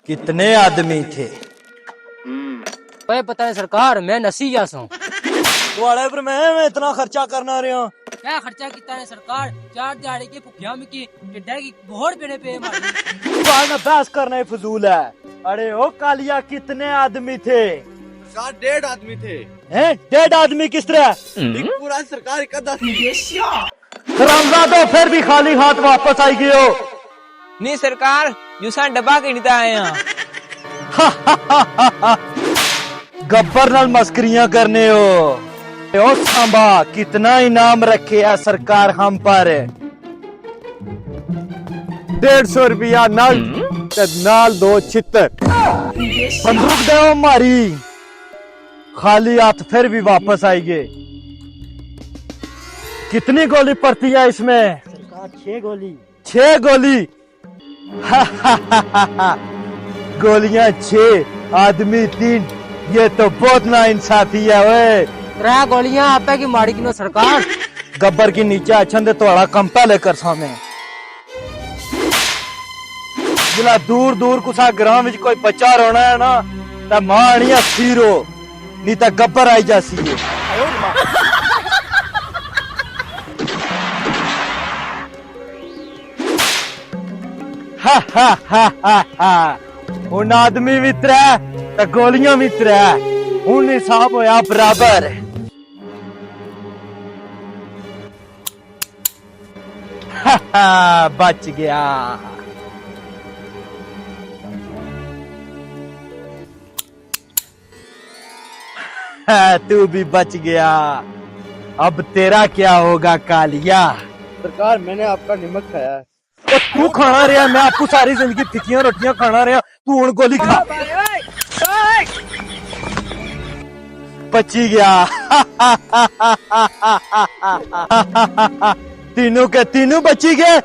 कितने आदमी थे? भाई पता नहीं सरकार, मैं नसी जासा हूँ। तुम्हारे पर मैं इतना खर्चा करना रहा हूँ। क्या खर्चा कितना है सरकार? 4 दिहाड़ी की भुखिया में की टिड्डा की घोड़ पीने पे बहस करना ही फजूल है। अरे ओ कालिया, कितने आदमी थे? सरकार 1.5 आदमी थे। हैं? 1.5 आदमी किस तरह? एक पूरा सरकार का 10। हरामजादो, फिर भी खाली हाथ वापस आई गए हो। नहीं सरकार, जूसा डब्बा किनता आए हैं। गब्बर नाल मस्करियां करने हो। ओ सांबा, कितना इनाम रखे है सरकार हम पर? 150 रुपया नाल नाल 2 छितर। बंदूक दो मारी, खाली हाथ फिर भी वापस आएंगे। कितनी गोली पड़ती है इसमें? सरकार 6 गोली। 6 गोली? गोलियां 6, आदमी 3। ये तो बहुत नाइंसाफी है। ओए 3 गोलियां आपे की माड़ी किनो सरकार। गब्बर की नीचे अच्छा दे थोड़ा कंपा लेकर सामने जिला दूर दूर कुसा ग्राम विच कोई बच्चा रोना है ना, तो मां आनी अस्सी रो, नहीं तो गब्बर आई जासी है। हा हा हा हा हा। हुन आदमी भी 3 तो गोलियां भी 3। हुन हिसाब होया बराबर। हा हा, बच गया। तू भी बच गया। अब तेरा क्या होगा कालिया? सरकार मैंने आपका नमक खाया है। तो तू खाना रहा, मैं आपको सारी जिंदगी फिकियां रोटियां खाना रहा, तू हुन गोली खा। बची गया। तीनों के तीनों बची गए।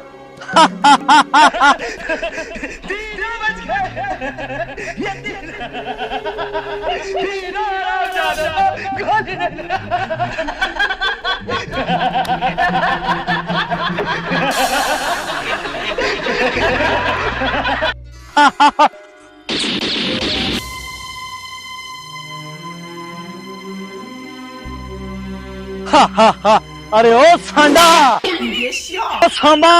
हा हा हा। अरे ओ सांडा, ओ सांबा,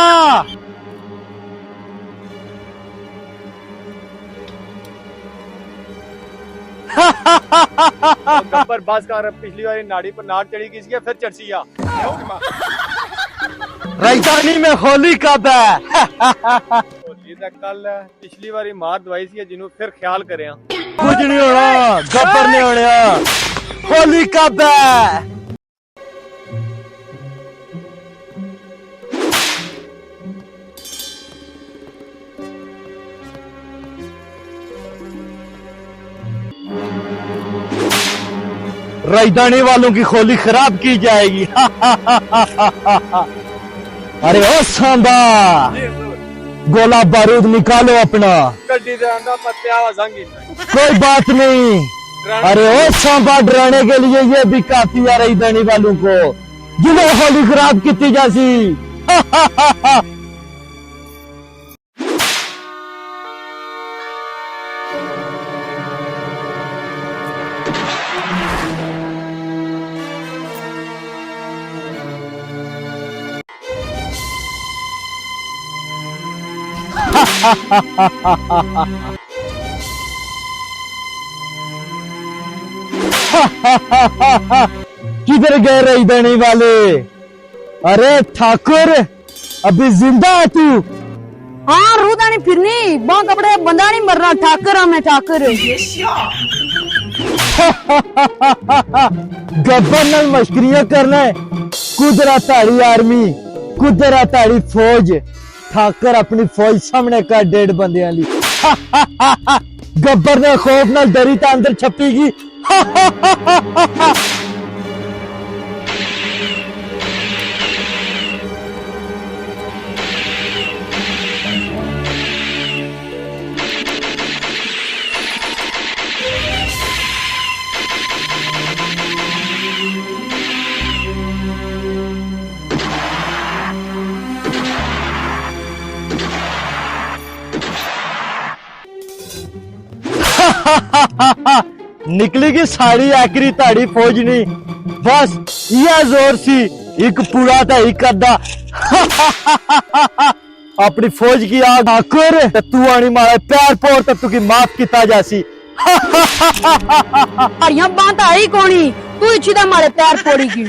गब्बर बाज का पिछली बार नाड़ी पर नाड़ चढ़ी किसी फिर चढ़सिया। राजधानी में होली कब है? होली तक कल पिछली बारी मार दवाई सी जिन्हों फिर ख्याल करे। कुछ नहीं होना, गब्बर नहीं होना। होली कब है? राजधानी वालों की होली खराब की जाएगी। अरे ओ सांबा, गोला बारूद निकालो अपना। कोई बात नहीं। अरे ओ सांबा, डराने के लिए ये भी काफी है राजधानी वालों को, जिन्हें होली खराब की जासी। किधर गए राजधानी वाले? अरे ठाकुर, अभी जिंदा है तू? हाँ, रूदानी फिरनी, बां कपड़े बंदा नहीं मर रहा। ठाकर हूं मैं, ठाकर। गब्बर नाल मस्करियां करना है। कुदरा ताड़ी आर्मी, कुदरा ताड़ी फौज। ठाकर अपनी फौज सामने कर 1.5 बंदे ली। गब्बर ने खौफ नाल डरी तो अंदर छपीगी। निकलेगी साड़ी आखिरी ताड़ी फौज नहीं बस यह जोर सी एक पूरा था एक अद्धा अपनी फौज की आग आकर तू आनी मारा प्यार पोर तू की माफ किता जासी हरियां बात आई कोनी तू इच्छी दा मारे पैर पोड़ी की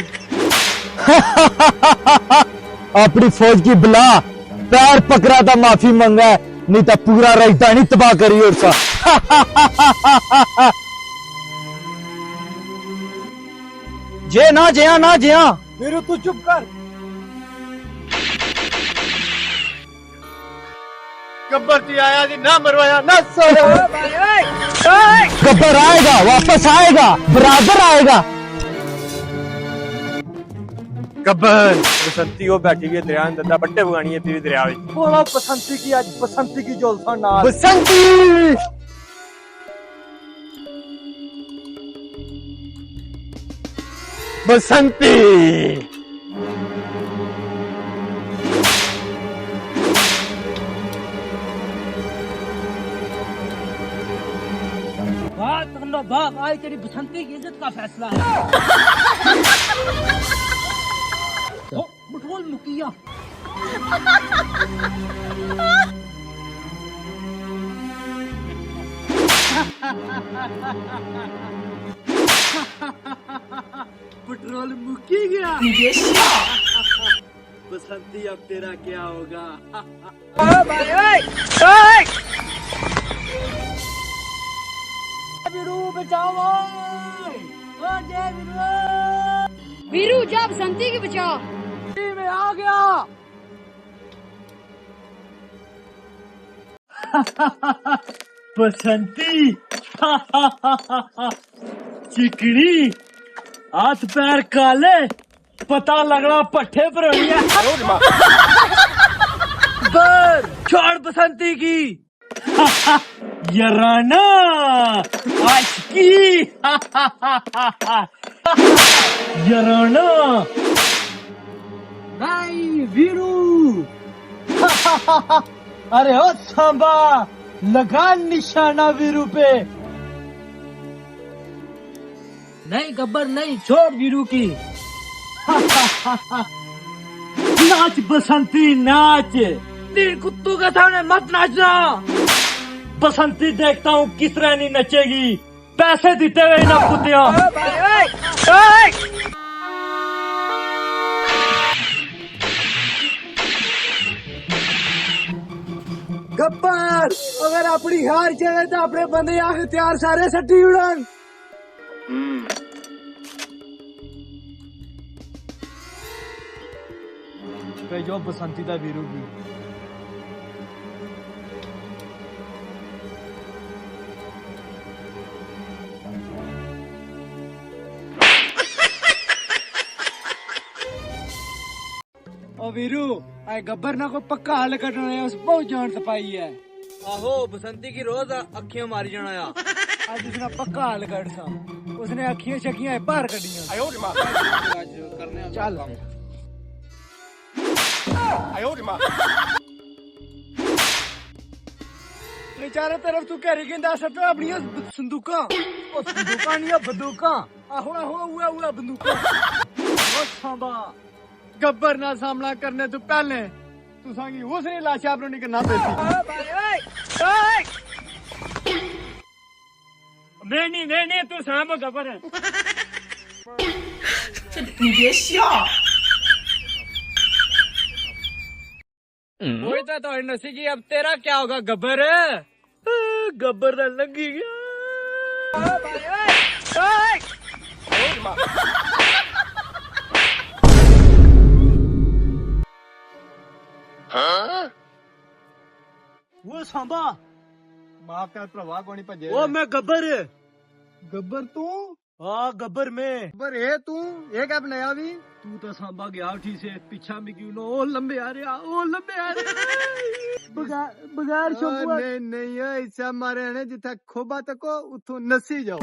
अपनी फौज की बुला पैर पकड़ा था माफी मंगा है, नहीं तो पूरा राजधानी तबाह करी और सा जे ना जया ना जया वीरू तू चुप कर। गब्बर जी आया जी ना मरवाया ना सोया। गब्बर आएगा वापस आएगा बराबर आएगा। गब्बर बसंती वो बैठी हुई है दरिया में दद्दा बट्टे बुगानी है पीवी दरिया में। बोला बसंती की आज बसंती की जोलसा ना बसंती बसंती बात कर लो बाप, आज तेरी बसंती की इज्जत का फैसला है। ओ, बटोल मुकिया। पेट्रोल मुकी गया। बसंती अब तेरा क्या होगा? वीरू बचाओ! ओ जय वीरू! वीरू जा बसंती की बचा। मैं आ गया। बसंती चिकनी हाथ पैर काले पता लगना पट्टे पर बर छोड़ बसंती की यराना आशिकी यराना नहीं वीरू अरे ओ सांबा लगा निशाना वीरू पे। नहीं गब्बर नहीं, छोड़ वीरू की। नाच बसंती नाच, तीन कुत्तों के सामने मत नाचना। बसंती देखता हूँ किस तरह नहीं नचेगी, पैसे देते हुए ना कुत्तियाँ। गब्बर अगर अपनी हार चले तो अपने बंदे हथियार सारे सट्टी उड़ान। जो बसंती था वीरू की ओ वीरू आए गब्बर ना को पक्का हल कटना है, उस बहुत जान सपाई है। आहो बसंती की रोज अखियां मारी जाना या आज उसने पक्का हल कट सा, उसने अखियां शकियां बाहर कटियां। चल चारों तरफ तू कह रही सब अपनी संदूका नहीं बंदूका। आहो आहो हुआ हुआ बंदूका। सांबा गब्बर ना सामना करने तो पहले तू सांगी उसने लाशा अपनी करना पैसी। नहीं तू सांभ गब्बर है। तो नसी की अब तेरा क्या होगा गब्बर? गब्बर तो लगी गया। वो सांबा माफ कर प्रवाह कोनी भजे। ओ मैं गब्बर। गब्बर तू? हाँ गब्बर में। गब्बर है तू? ये क्या बनाया भी? तू तो सांबा गया उठी से पीछा में क्यों नो? ओ लंबे आ रहे ओ लंबे आ रहे बगैर शोभा। नहीं ऐसा मारे ने जिथा खोबा तको उतो नसी जाओ।